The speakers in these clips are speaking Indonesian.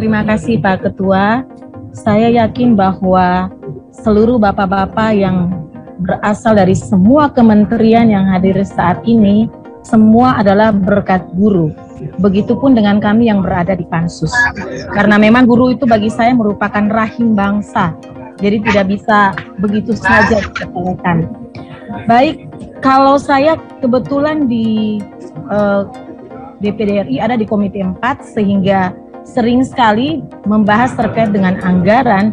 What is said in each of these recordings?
Terima kasih Pak Ketua. Saya yakin bahwa seluruh bapak-bapak yang berasal dari semua kementerian yang hadir saat ini, semua adalah berkat guru. Begitupun dengan kami yang berada di Pansus. Karena memang guru itu bagi saya merupakan rahim bangsa. Jadi tidak bisa begitu saja disepelekan. Baik, kalau saya kebetulan di DPD RI ada di Komite 4 sehingga sering sekali membahas terkait dengan anggaran,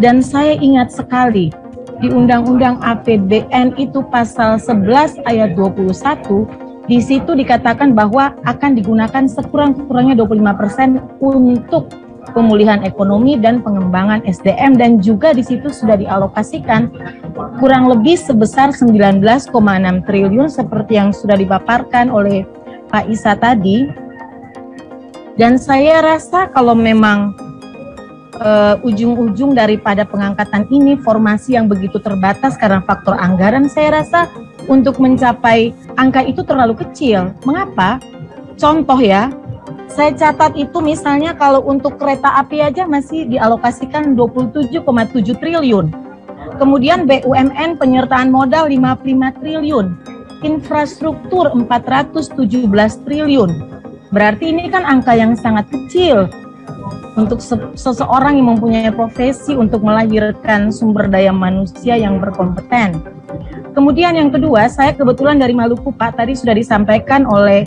dan saya ingat sekali di Undang-Undang APBN itu pasal 11 ayat 21, di situ dikatakan bahwa akan digunakan sekurang-kurangnya 25% untuk pemulihan ekonomi dan pengembangan SDM, dan juga di situ sudah dialokasikan kurang lebih sebesar 19,6 triliun seperti yang sudah dipaparkan oleh Pak Isa tadi. Dan saya rasa kalau memang ujung-ujung daripada pengangkatan ini formasi yang begitu terbatas karena faktor anggaran, saya rasa untuk mencapai angka itu terlalu kecil. Mengapa? Contoh ya, saya catat itu misalnya kalau untuk kereta api aja masih dialokasikan 27,7 triliun. Kemudian BUMN penyertaan modal 55 triliun. Infrastruktur 417 triliun. Berarti ini kan angka yang sangat kecil untuk seseorang yang mempunyai profesi untuk melahirkan sumber daya manusia yang berkompeten. Kemudian yang kedua, saya kebetulan dari Maluku Pak, tadi sudah disampaikan oleh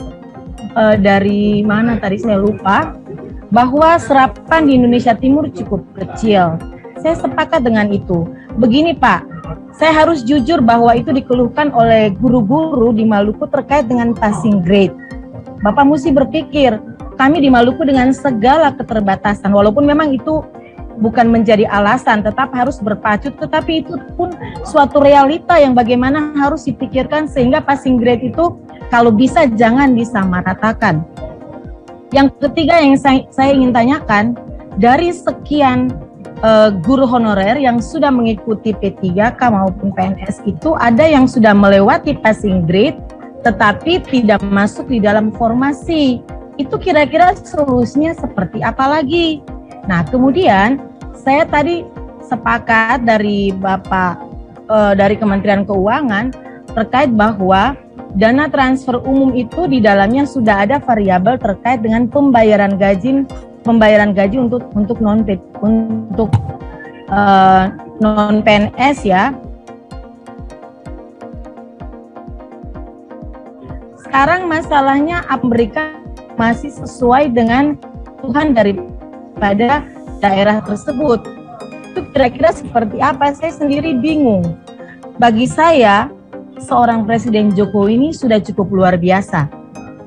dari mana tadi saya lupa, bahwa serapan di Indonesia Timur cukup kecil. Saya sepakat dengan itu. Begini Pak, saya harus jujur bahwa itu dikeluhkan oleh guru-guru di Maluku terkait dengan passing grade. Bapak mesti berpikir, kami di Maluku dengan segala keterbatasan, walaupun memang itu bukan menjadi alasan, tetap harus berpacu, tetapi itu pun suatu realita yang bagaimana harus dipikirkan sehingga passing grade itu kalau bisa jangan disamaratakan. Yang ketiga yang saya ingin tanyakan, dari sekian guru honorer yang sudah mengikuti P3K maupun PNS itu ada yang sudah melewati passing grade tetapi tidak masuk di dalam formasi. Itu kira-kira solusinya seperti apa lagi? Nah, kemudian saya tadi sepakat dari Bapak dari Kementerian Keuangan terkait bahwa dana transfer umum itu di dalamnya sudah ada variabel terkait dengan pembayaran gaji untuk non PNS ya. Sekarang masalahnya mereka masih sesuai dengan kebutuhan daripada daerah tersebut. Itu kira-kira seperti apa? Saya sendiri bingung. Bagi saya, seorang Presiden Jokowi ini sudah cukup luar biasa.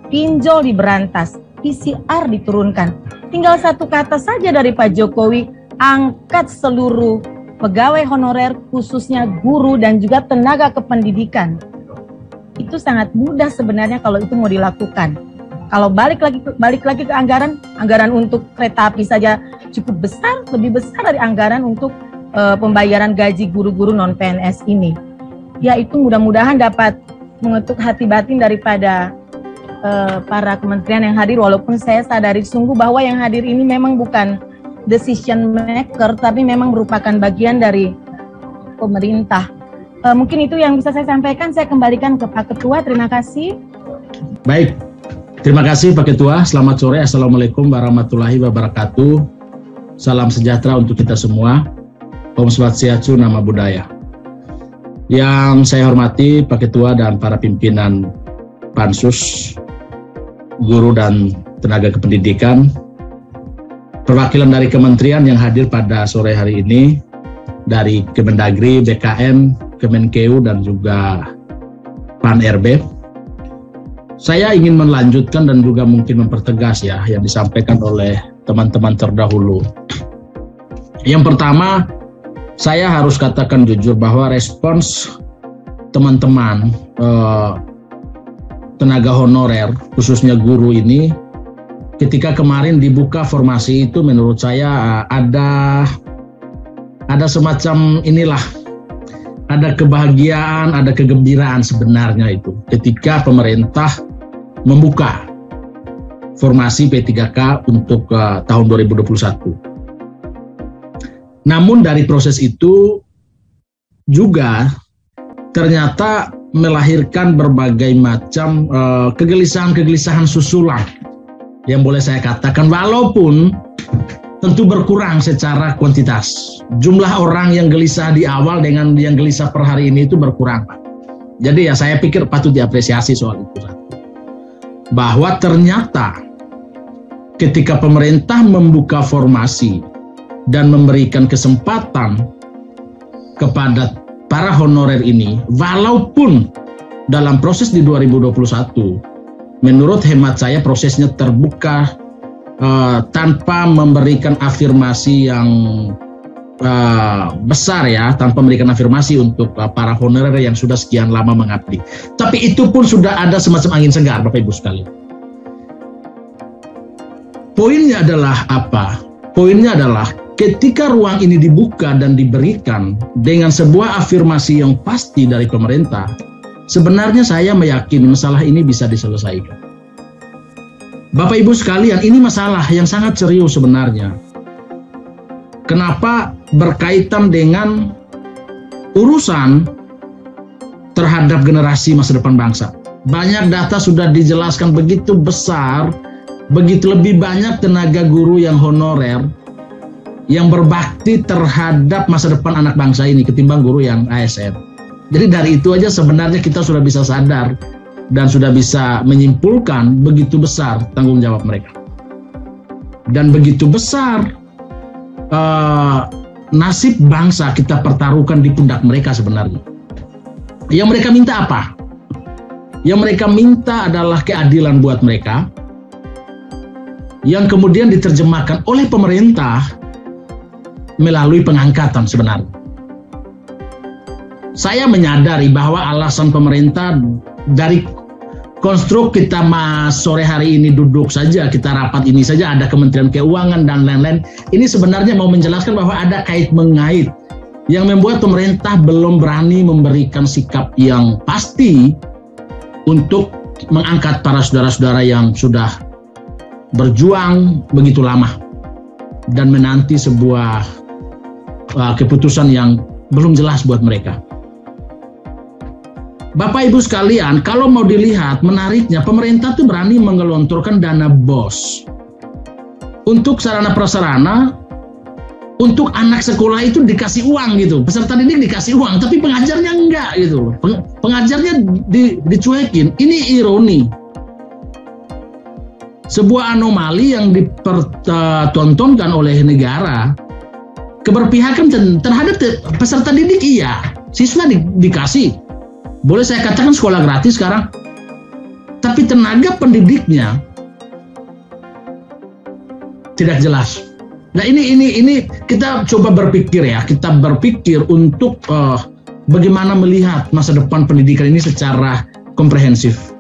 Pinjol diberantas, PCR diturunkan. Tinggal satu kata saja dari Pak Jokowi, angkat seluruh pegawai honorer khususnya guru dan juga tenaga kependidikan. Itu sangat mudah sebenarnya kalau itu mau dilakukan. Kalau balik lagi ke anggaran untuk kereta api saja cukup besar, lebih besar dari anggaran untuk pembayaran gaji guru-guru non PNS ini. Ya itu mudah-mudahan dapat mengetuk hati batin daripada para kementerian yang hadir, walaupun saya sadari sungguh bahwa yang hadir ini memang bukan decision maker, tapi memang merupakan bagian dari pemerintah. Mungkin itu yang bisa saya sampaikan. Saya kembalikan ke Pak Ketua. Terima kasih. Baik, terima kasih Pak Ketua. Selamat sore. Assalamualaikum warahmatullahi wabarakatuh. Salam sejahtera untuk kita semua. Om Swastiastu, Namo Buddhaya. Yang saya hormati Pak Ketua dan para pimpinan Pansus, guru dan tenaga kependidikan, perwakilan dari kementerian yang hadir pada sore hari ini, dari Kemendagri, BKN, Kemenkeu, dan juga Pan-RB. Saya ingin melanjutkan dan juga mungkin mempertegas ya yang disampaikan oleh teman-teman terdahulu. Yang pertama, saya harus katakan jujur bahwa respons teman-teman tenaga honorer, khususnya guru ini, ketika kemarin dibuka formasi itu menurut saya ada semacam inilah, ada kebahagiaan, ada kegembiraan sebenarnya itu ketika pemerintah membuka formasi P3K untuk tahun 2021. Namun dari proses itu juga ternyata melahirkan berbagai macam kegelisahan-kegelisahan susulan yang boleh saya katakan, walaupun tentu berkurang secara kuantitas. Jumlah orang yang gelisah di awal dengan yang gelisah per hari ini itu berkurang, Pak. Jadi ya saya pikir patut diapresiasi soal itu. Bahwa ternyata ketika pemerintah membuka formasi dan memberikan kesempatan kepada para honorer ini, walaupun dalam proses di 2021, menurut hemat saya prosesnya terbuka tanpa memberikan afirmasi yang besar ya, tanpa memberikan afirmasi untuk para honorer yang sudah sekian lama mengabdi. Tapi itu pun sudah ada semacam angin segar, Bapak Ibu sekalian. Poinnya adalah apa? Poinnya adalah ketika ruang ini dibuka dan diberikan dengan sebuah afirmasi yang pasti dari pemerintah, sebenarnya saya meyakini masalah ini bisa diselesaikan. Bapak Ibu sekalian, ini masalah yang sangat serius sebenarnya. Kenapa? Berkaitan dengan urusan terhadap generasi masa depan bangsa. Banyak data sudah dijelaskan begitu besar, begitu lebih banyak tenaga guru yang honorer yang berbakti terhadap masa depan anak bangsa ini ketimbang guru yang ASN. Jadi dari itu aja sebenarnya kita sudah bisa sadar dan sudah bisa menyimpulkan begitu besar tanggung jawab mereka. Dan begitu besar nasib bangsa kita pertaruhkan di pundak mereka sebenarnya. Yang mereka minta apa? Yang mereka minta adalah keadilan buat mereka, yang kemudian diterjemahkan oleh pemerintah melalui pengangkatan sebenarnya. Saya menyadari bahwa alasan pemerintah dari konstruk kita sore hari ini duduk saja, kita rapat ini saja, ada Kementerian Keuangan dan lain-lain. Ini sebenarnya mau menjelaskan bahwa ada kait mengait yang membuat pemerintah belum berani memberikan sikap yang pasti untuk mengangkat para saudara-saudara yang sudah berjuang begitu lama dan menanti sebuah keputusan yang belum jelas buat mereka. Bapak Ibu sekalian, kalau mau dilihat menariknya, pemerintah tuh berani menggelontorkan dana BOS untuk sarana prasarana, untuk anak sekolah itu dikasih uang gitu, peserta didik dikasih uang, tapi pengajarnya enggak gitu, pengajarnya dicuekin. Ini ironi, sebuah anomali yang dipertontonkan oleh negara. Keberpihakan terhadap peserta didik iya, siswa dikasih. Boleh saya katakan sekolah gratis sekarang, tapi tenaga pendidiknya tidak jelas. Nah ini kita coba berpikir ya, kita berpikir untuk bagaimana melihat masa depan pendidikan ini secara komprehensif.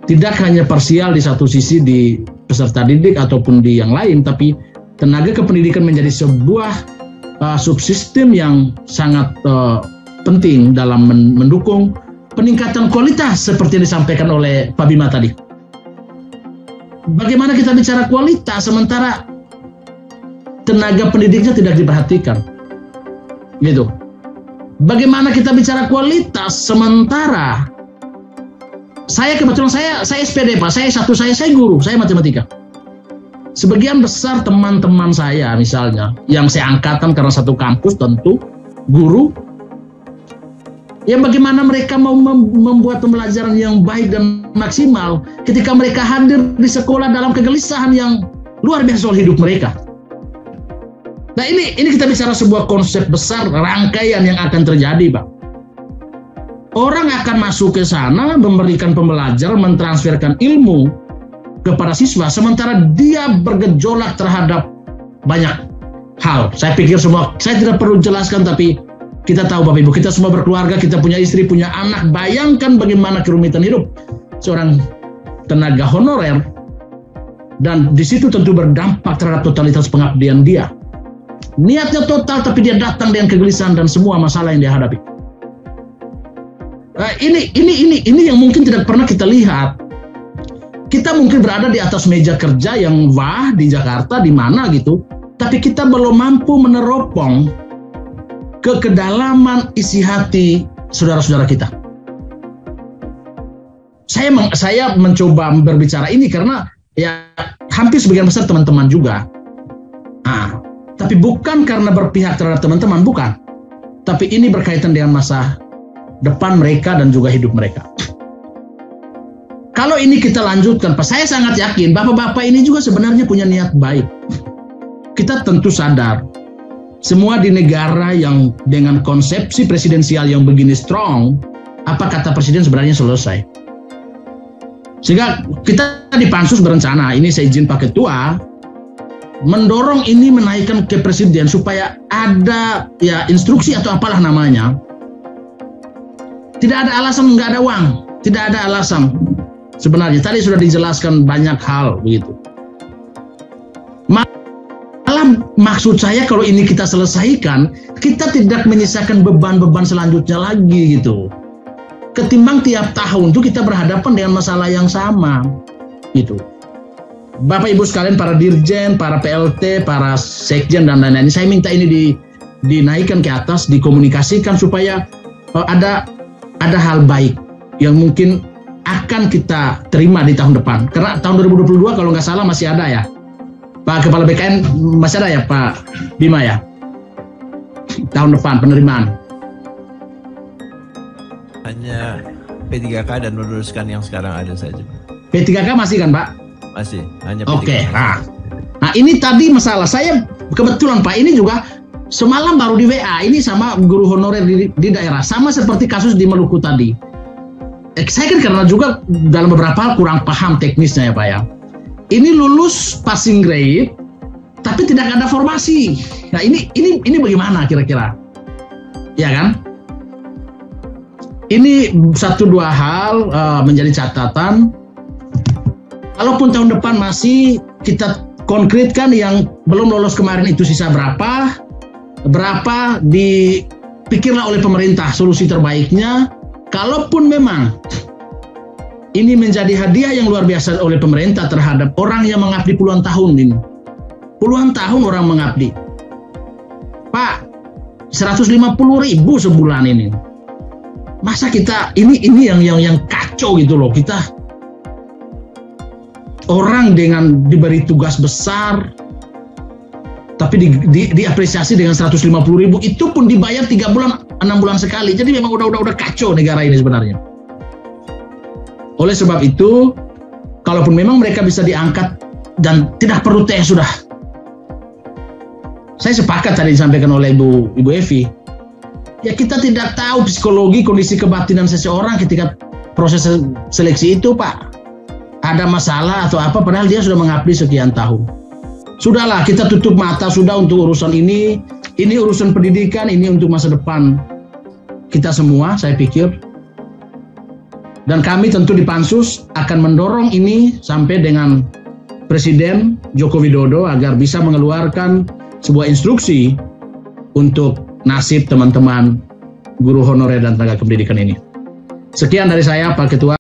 Tidak hanya parsial di satu sisi di peserta didik ataupun di yang lain, tapi tenaga kependidikan menjadi sebuah subsistem yang sangat penting dalam mendukung peningkatan kualitas seperti yang disampaikan oleh Pak Bima tadi. Bagaimana kita bicara kualitas sementara tenaga pendidiknya tidak diperhatikan, gitu. Bagaimana kita bicara kualitas sementara saya kebetulan saya SPD Pak, saya guru, saya matematika. Sebagian besar teman-teman saya misalnya yang saya angkatan karena satu kampus tentu guru. Ya bagaimana mereka mau membuat pembelajaran yang baik dan maksimal ketika mereka hadir di sekolah dalam kegelisahan yang luar biasa soal hidup mereka. Nah ini kita bicara sebuah konsep besar, rangkaian yang akan terjadi, Pak. Orang akan masuk ke sana, memberikan pembelajaran, mentransferkan ilmu kepada siswa, sementara dia bergejolak terhadap banyak hal. Saya pikir semua, saya tidak perlu jelaskan, tapi kita tahu Bapak Ibu, kita semua berkeluarga, kita punya istri, punya anak. Bayangkan bagaimana kerumitan hidup seorang tenaga honorer, dan di situ tentu berdampak terhadap totalitas pengabdian dia. Niatnya total, tapi dia datang dengan kegelisahan dan semua masalah yang dia hadapi. Ini yang mungkin tidak pernah kita lihat. Kita mungkin berada di atas meja kerja yang wah di Jakarta, di mana gitu, tapi kita belum mampu meneropong ke kedalaman isi hati saudara-saudara kita. Saya mencoba berbicara ini karena ya hampir sebagian besar teman-teman juga. Tapi bukan karena berpihak terhadap teman-teman, bukan. Tapi ini berkaitan dengan masa depan mereka dan juga hidup mereka. Kalau ini kita lanjutkan, Pak, saya sangat yakin bapak-bapak ini juga sebenarnya punya niat baik. Kita tentu sadar, semua di negara yang dengan konsepsi presidensial yang begini strong, apa kata presiden sebenarnya selesai. Sehingga kita di Pansus berencana, ini saya izin Pak Ketua, mendorong ini menaikkan ke presiden supaya ada ya instruksi atau apalah namanya. Tidak ada alasan nggak ada uang, tidak ada alasan. Sebenarnya tadi sudah dijelaskan banyak hal begitu. Malah maksud saya kalau ini kita selesaikan, kita tidak menyisakan beban-beban selanjutnya lagi gitu. Ketimbang tiap tahun tuh kita berhadapan dengan masalah yang sama gitu. Bapak Ibu sekalian, para dirjen, para PLT, para sekjen dan lain-lain, saya minta ini dinaikkan ke atas, dikomunikasikan supaya ada hal baik yang mungkin akan kita terima di tahun depan. Karena tahun 2022 kalau nggak salah masih ada ya, Pak Kepala BKN masih ada ya Pak Bima ya, tahun depan penerimaan. Hanya P3K dan meneruskan yang sekarang ada saja. P3K masih kan Pak? Masih, hanya P3K. Oke. Nah ini tadi masalah saya kebetulan Pak, ini juga semalam baru di WA ini sama guru honorer di daerah, sama seperti kasus di Maluku tadi. Saya kan karena juga dalam beberapa hal kurang paham teknisnya ya Pak ya. Ini lulus passing grade, tapi tidak ada formasi. Nah ini bagaimana kira-kira? Ya kan? Ini satu dua hal menjadi catatan. Kalaupun tahun depan masih kita konkretkan yang belum lolos kemarin itu sisa berapa dipikirlah oleh pemerintah solusi terbaiknya. Kalaupun memang ini menjadi hadiah yang luar biasa oleh pemerintah terhadap orang yang mengabdi puluhan tahun ini. Puluhan tahun orang mengabdi. Pak, 150.000 sebulan ini. Masa kita ini yang kacau gitu loh. Kita orang dengan diberi tugas besar tapi diapresiasi dengan 150.000, itu pun dibayar 3 bulan 6 bulan sekali. Jadi memang udah kacau negara ini sebenarnya. Oleh sebab itu, kalaupun memang mereka bisa diangkat dan tidak perlu tes sudah. Saya sepakat tadi disampaikan oleh Ibu Evi. Ya kita tidak tahu psikologi, kondisi kebatinan seseorang ketika proses seleksi itu Pak. Ada masalah atau apa, padahal dia sudah mengabdi sekian tahun. Sudahlah, kita tutup mata sudah untuk urusan ini urusan pendidikan, ini untuk masa depan kita semua, saya pikir. Dan kami tentu di Pansus akan mendorong ini sampai dengan Presiden Joko Widodo agar bisa mengeluarkan sebuah instruksi untuk nasib teman-teman guru honorer dan tenaga kependidikan ini. Sekian dari saya, Pak Ketua.